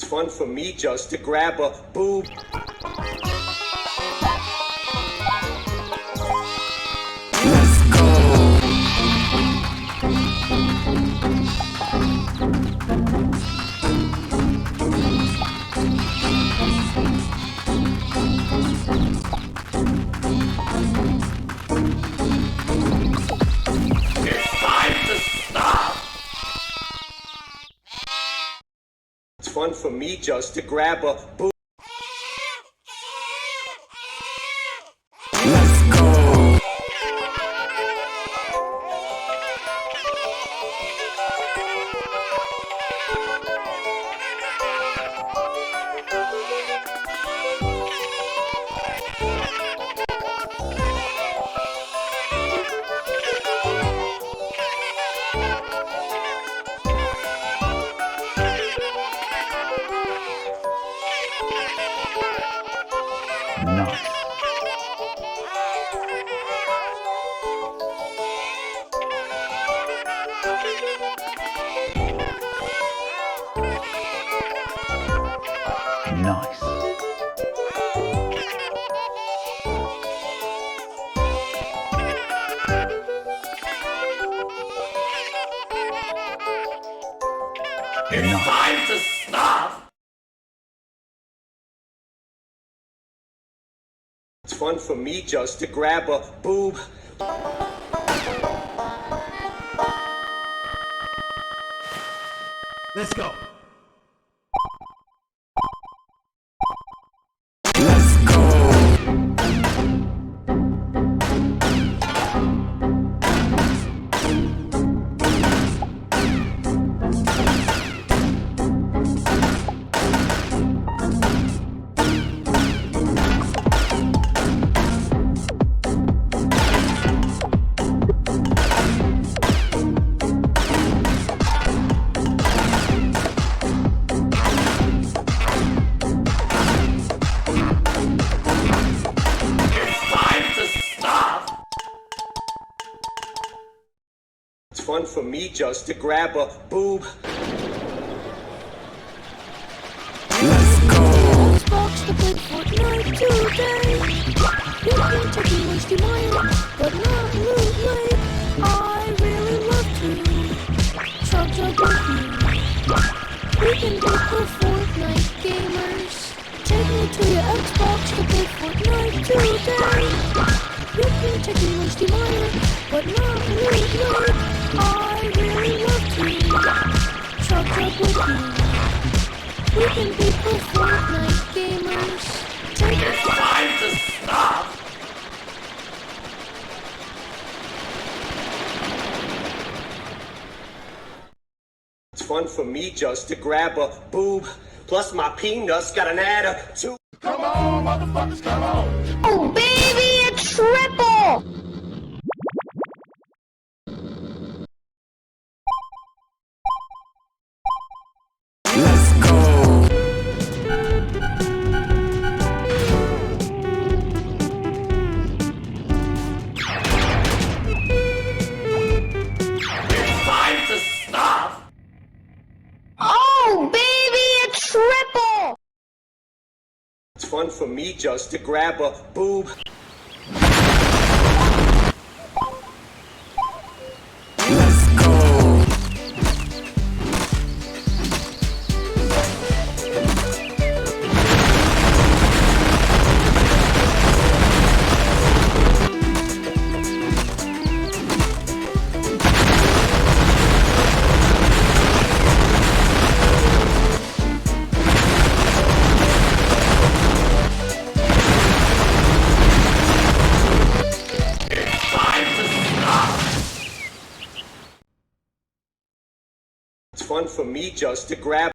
fun for me just to grab a boob. It's fun for me just to grab a boob. Let's go. Nice. Nice. It's time to stop! It's fun for me just to grab a boob. Let's go! Let's go. It's fun for me just to grab a boob. Let's go. Xbox to play Fortnite today. You can take the wasty money, but not loot late. I really love to chug chug with you. We can be pro Fortnite gamers. Take me to your Xbox to play Fortnite today. You can take the wasty money, but not loot late. I really love to chug chug with you. We can be pro Fortnite gamers. Take It's time to stop! It's fun for me just to grab a boob. Plus my penis got an attitude. Come on, motherfuckers, come on! Oh, baby, a triple! Let's go. It's time to stop! Oh, baby, a triple! It's fun for me just to grab a boob. Let's go. It's fun for me just to grab